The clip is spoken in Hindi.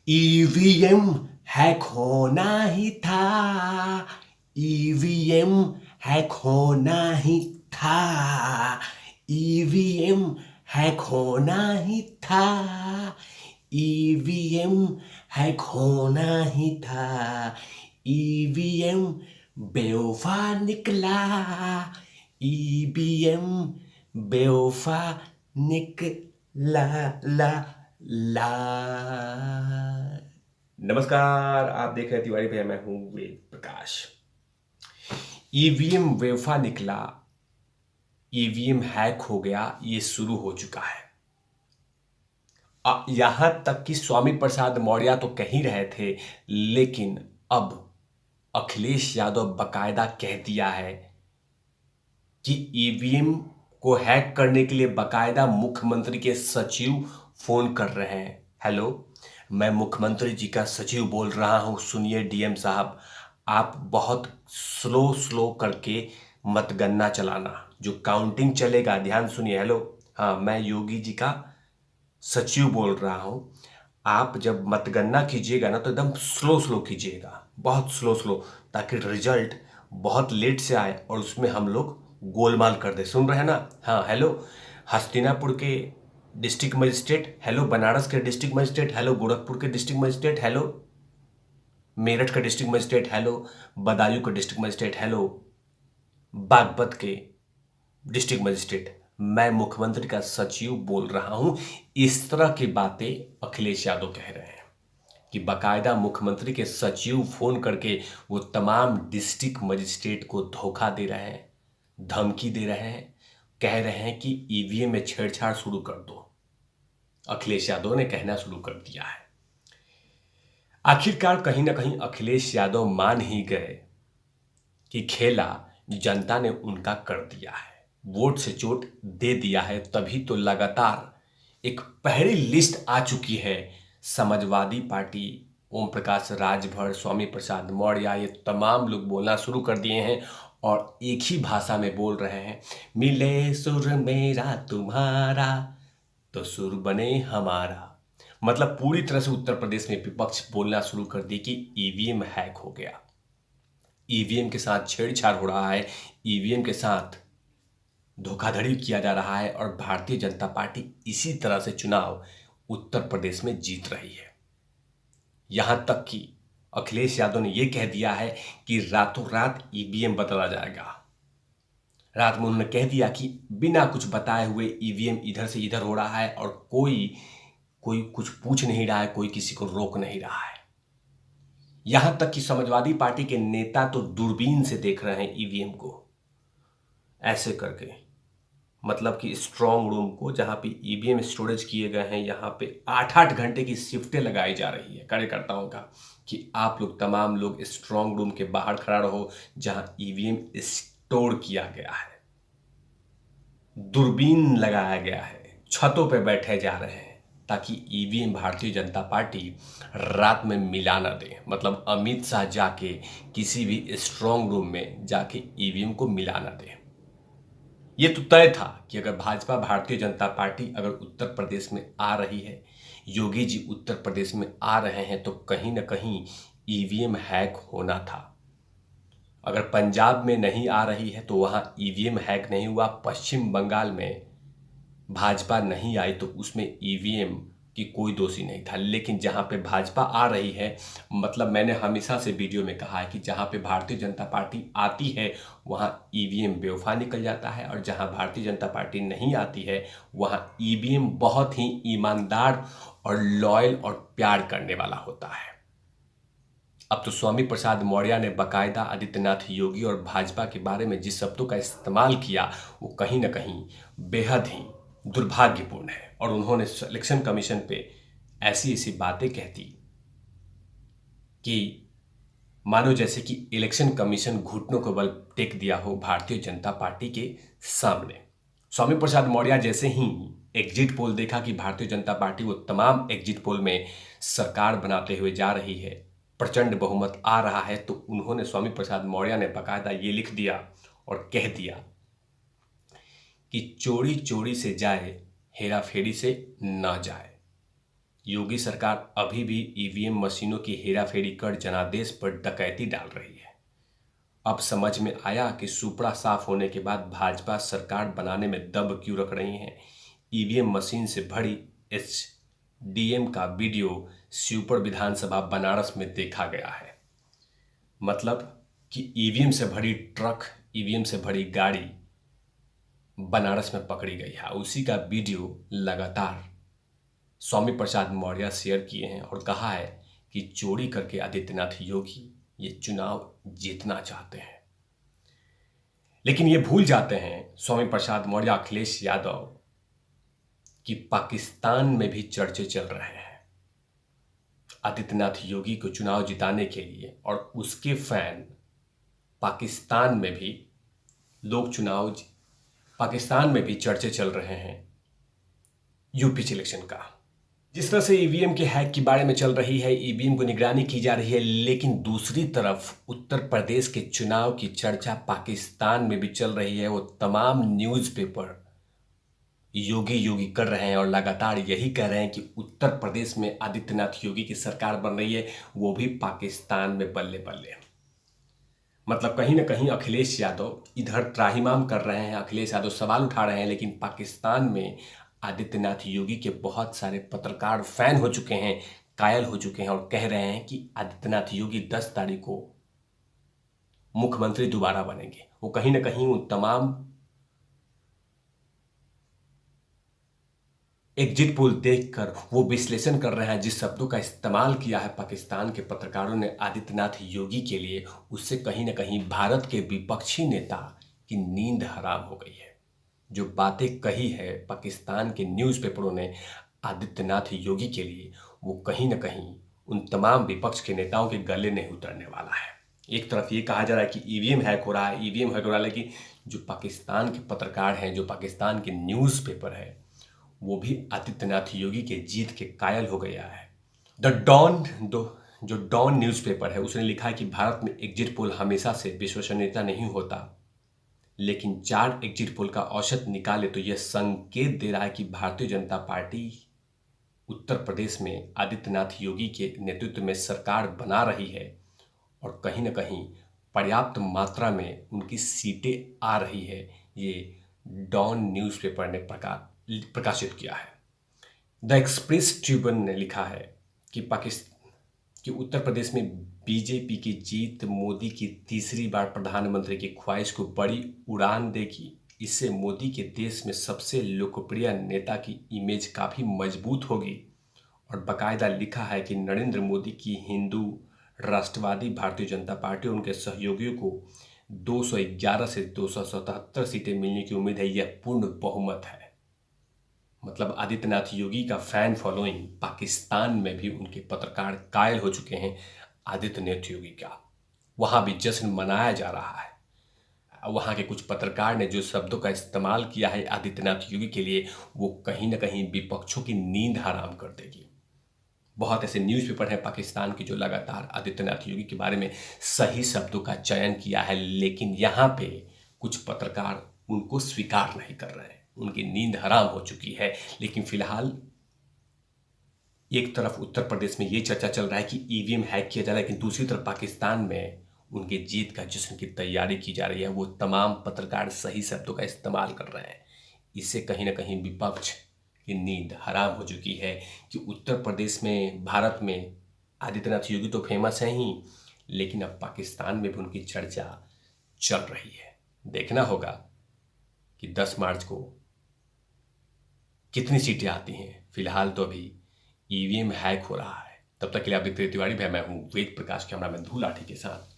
ईवीएम हैक होना ही था। ईवीएम हैक होना ही था। ईवीएम हैक होना ही था। ईवीएम हैक होना ही था। ईवीएम बेवफा निकला। ईवीएम बेवफा निकला ला ला। नमस्कार, आप देख रहे हैं तिवारी भैया, मैं हूं वेद प्रकाश। ईवीएम बेवफा निकला, ईवीएम हैक हो गया, ये शुरू हो चुका है। यहां तक कि स्वामी प्रसाद मौर्य तो कह ही रहे थे, लेकिन अब अखिलेश यादव बकायदा कह दिया है कि ईवीएम को हैक करने के लिए बकायदा मुख्यमंत्री के सचिव फोन कर रहे हैं। हेलो, मैं मुख्यमंत्री जी का सचिव बोल रहा हूं, सुनिए डीएम साहब, आप बहुत स्लो करके मतगणना चलाना, जो काउंटिंग चलेगा ध्यान सुनिए। हेलो, हाँ, मैं योगी जी का सचिव बोल रहा हूं। आप जब मतगणना कीजिएगा ना तो एकदम स्लो कीजिएगा, बहुत स्लो, ताकि रिजल्ट बहुत लेट से आए और उसमें हम लोग गोलमाल कर दे। सुन रहे हैं ना? हाँ, हेलो, हस्तिनापुर के डिस्ट्रिक्ट मजिस्ट्रेट, हेलो, बनारस के डिस्ट्रिक्ट मजिस्ट्रेट, हेलो, गोरखपुर के डिस्ट्रिक्ट मजिस्ट्रेट, हेलो, मेरठ का डिस्ट्रिक्ट मजिस्ट्रेट, हेलो, बदायूं का डिस्ट्रिक्ट मजिस्ट्रेट, हेलो, बागपत के डिस्ट्रिक्ट मजिस्ट्रेट, मैं मुख्यमंत्री का सचिव बोल रहा हूं। इस तरह की बातें अखिलेश यादव कह रहे हैं कि बकायदा मुख्यमंत्री के सचिव फोन करके वो तमाम डिस्ट्रिक्ट मजिस्ट्रेट को धोखा दे रहे हैं, धमकी दे रहे हैं, कह रहे हैं कि ईवीएम में छेड़छाड़ शुरू कर दो। अखिलेश यादव ने कहना शुरू कर दिया है। आखिरकार कहीं ना कहीं अखिलेश यादव मान ही गए कि खेला जनता ने उनका कर दिया है, वोट से चोट दे दिया है। तभी तो लगातार एक पहली लिस्ट आ चुकी है। समाजवादी पार्टी, ओम प्रकाश राजभर, स्वामी प्रसाद मौर्य, ये तमाम लोग बोलना शुरू कर दिए हैं और एक ही भाषा में बोल रहे हैं, मिले सुर मेरा तुम्हारा तो सुर बने हमारा। मतलब पूरी तरह से उत्तर प्रदेश में विपक्ष बोलना शुरू कर दी कि ईवीएम हैक हो गया, ईवीएम के साथ छेड़छाड़ हो रहा है, ईवीएम के साथ धोखाधड़ी किया जा रहा है और भारतीय जनता पार्टी इसी तरह से चुनाव उत्तर प्रदेश में जीत रही है। यहां तक कि अखिलेश यादव ने यह कह दिया है कि रातों रात ईवीएम बदला जाएगा। रात में उन्होंने कह दिया कि बिना कुछ बताए हुए ईवीएम इधर से इधर हो रहा है और कोई कोई कुछ पूछ नहीं रहा है, कोई किसी को रोक नहीं रहा है। यहां तक कि समाजवादी पार्टी के नेता तो दूरबीन से देख रहे हैं ईवीएम को, ऐसे करके, मतलब कि स्ट्रांग रूम को जहां पे ईवीएम स्टोरेज किए गए हैं, यहां पे 8-8 घंटे की शिफ्टें लगाई जा रही है कार्यकर्ताओं का कि आप लोग तमाम लोग स्ट्रांग रूम के बाहर खड़ा रहो जहां ईवीएम स्टोर किया गया है। दूरबीन लगाया गया है, छतों पे बैठे जा रहे हैं ताकि ईवीएम भारतीय जनता पार्टी रात में मिला ना दे। मतलब अमित शाह जाके किसी भी स्ट्रांग रूम में जाके ईवीएम को मिला ना दे। ये तो तय था कि अगर भाजपा भारतीय जनता पार्टी अगर उत्तर प्रदेश में आ रही है, योगी जी उत्तर प्रदेश में आ रहे हैं, तो कहीं ना कहीं ईवीएम हैक होना था। अगर पंजाब में नहीं आ रही है तो वहां ईवीएम हैक नहीं हुआ। पश्चिम बंगाल में भाजपा नहीं आई तो उसमें ईवीएम की कोई दोषी नहीं था। लेकिन जहां पे भाजपा आ रही है, मतलब मैंने हमेशा से वीडियो में कहा है कि जहां पे भारतीय जनता पार्टी आती है वहां ईवीएम बेवफा निकल जाता है, और जहां भारतीय जनता पार्टी नहीं आती है वहां ईवीएम बहुत ही ईमानदार और लॉयल और प्यार करने वाला होता है। अब तो स्वामी प्रसाद मौर्य ने बाकायदा आदित्यनाथ योगी और भाजपा के बारे में जिस शब्दों का इस्तेमाल किया वो कहीं ना कहीं बेहद ही दुर्भाग्यपूर्ण है। और उन्होंने इलेक्शन कमीशन पे ऐसी ऐसी बातें कहती कि मानो जैसे कि इलेक्शन कमीशन घुटनों को बल टेक दिया हो भारतीय जनता पार्टी के सामने। स्वामी प्रसाद मौर्य जैसे ही एग्जिट पोल देखा कि भारतीय जनता पार्टी वो तमाम एग्जिट पोल में सरकार बनाते हुए जा रही है, प्रचंड बहुमत आ रहा है, तो उन्होंने, स्वामी प्रसाद मौर्य ने बाकायदा ये लिख दिया और कह दिया कि चोरी चोरी से जाए, हेरा फेरी से ना जाए। योगी सरकार अभी भी ईवीएम मशीनों की हेराफेरी कर जनादेश पर डकैती डाल रही है। अब समझ में आया कि सुपड़ा साफ होने के बाद भाजपा सरकार बनाने में दम क्यों रख रही है। ईवीएम मशीन से भरी एसडीएम का वीडियो शिवपुर विधानसभा बनारस में देखा गया है। मतलब कि ईवीएम से भरी ट्रक, ईवीएम से भरी गाड़ी बनारस में पकड़ी गई है। उसी का वीडियो लगातार स्वामी प्रसाद मौर्य शेयर किए हैं और कहा है कि चोरी करके आदित्यनाथ योगी ये चुनाव जीतना चाहते हैं। लेकिन ये भूल जाते हैं स्वामी प्रसाद मौर्य, अखिलेश यादव, कि पाकिस्तान में भी चर्चे चल रहे हैं आदित्यनाथ योगी को चुनाव जिताने के लिए, और उसके फैन पाकिस्तान में भी पाकिस्तान में भी चर्चे चल रहे हैं यूपी इलेक्शन का। जिस तरह से ईवीएम के हैक के बारे में चल रही है, ईवीएम को निगरानी की जा रही है, लेकिन दूसरी तरफ उत्तर प्रदेश के चुनाव की चर्चा पाकिस्तान में भी चल रही है। वो तमाम न्यूज़पेपर योगी योगी कर रहे हैं और लगातार यही कह रहे हैं कि उत्तर प्रदेश में आदित्यनाथ योगी की सरकार बन रही है, वो भी पाकिस्तान में बल्ले बल्ले। मतलब कहीं ना कहीं अखिलेश यादव इधर त्राहिमाम कर रहे हैं, अखिलेश यादव सवाल उठा रहे हैं, लेकिन पाकिस्तान में आदित्यनाथ योगी के बहुत सारे पत्रकार फैन हो चुके हैं, कायल हो चुके हैं और कह रहे हैं कि आदित्यनाथ योगी 10 तारीख को मुख्यमंत्री दोबारा बनेंगे। वो कहीं ना कहीं उन तमाम एग्जिट पोल देखकर वो विश्लेषण कर रहे हैं, जिस शब्दों का इस्तेमाल किया है पाकिस्तान के पत्रकारों ने आदित्यनाथ योगी के लिए, उससे कहीं ना कहीं भारत के विपक्षी नेता की नींद हराम हो गई है। जो बातें कही है पाकिस्तान के न्यूज़पेपरों ने आदित्यनाथ योगी के लिए, वो कहीं ना कहीं उन तमाम विपक्ष के नेताओं के गले नहीं उतरने वाला है। एक तरफ ये कहा जा रहा है कि ईवीएम हैक हो रहा है, ईवीएम हैक हो रहा है, लेकिन जो पाकिस्तान के पत्रकार हैं, जो पाकिस्तान के न्यूज़पेपर है, वो भी आदित्यनाथ योगी के जीत के कायल हो गया है। जो डॉन न्यूज़पेपर है, उसने लिखा है कि भारत में एग्जिट पोल हमेशा से विश्वसनीयता नहीं होता, लेकिन 4 एग्जिट पोल का औसत निकाले तो यह संकेत दे रहा है कि भारतीय जनता पार्टी उत्तर प्रदेश में आदित्यनाथ योगी के नेतृत्व में सरकार बना रही है और कहीं ना कहीं पर्याप्त मात्रा में उनकी सीटें आ रही है। ये डॉन न्यूज़पेपर ने प्रकाशित किया है। द एक्सप्रेस ट्रिब्यून ने लिखा है कि उत्तर प्रदेश में बीजेपी की जीत मोदी की तीसरी बार प्रधानमंत्री की ख्वाहिश को बड़ी उड़ान देगी। इससे मोदी के देश में सबसे लोकप्रिय नेता की इमेज काफ़ी मजबूत होगी। और बाकायदा लिखा है कि नरेंद्र मोदी की हिंदू राष्ट्रवादी भारतीय जनता पार्टी और उनके सहयोगियों को 211 से 277 सीटें मिलने की उम्मीद है। यह पूर्ण बहुमत है। मतलब आदित्यनाथ योगी का फैन फॉलोइंग पाकिस्तान में भी उनके पत्रकार कायल हो चुके हैं आदित्यनाथ योगी का। वहाँ भी जश्न मनाया जा रहा है। वहाँ के कुछ पत्रकार ने जो शब्दों का इस्तेमाल किया है आदित्यनाथ योगी के लिए, वो कहीं ना कहीं विपक्षों की नींद हराम कर देगी। बहुत ऐसे न्यूज़पेपर हैं पाकिस्तान के जो लगातार आदित्यनाथ योगी के बारे में सही शब्दों का चयन किया है, लेकिन यहाँ पे कुछ पत्रकार उनको स्वीकार नहीं कर रहे हैं, उनकी नींद हराम हो चुकी है। लेकिन फिलहाल एक तरफ उत्तर प्रदेश में ये चर्चा चल रहा है कि ईवीएम हैक किया जा रहा है, लेकिन दूसरी तरफ पाकिस्तान में उनके जीत का जश्न की तैयारी की जा रही है। वो तमाम पत्रकार सही शब्दों का इस्तेमाल कर रहे हैं। इससे कहीं ना कहीं विपक्ष की नींद हराम हो चुकी है कि उत्तर प्रदेश में, भारत में आदित्यनाथ योगी तो फेमस हैं ही, लेकिन अब पाकिस्तान में भी उनकी चर्चा चल रही है। देखना होगा कि 10 मार्च को कितनी सीटें आती हैं। फिलहाल तो अभी ईवीएम हैक हो रहा है। तब तक के लिए आप देखते रहिए तिवारी भाई, मैं हूँ वेद प्रकाश, कैमरा मैन धूल लाठी के साथ।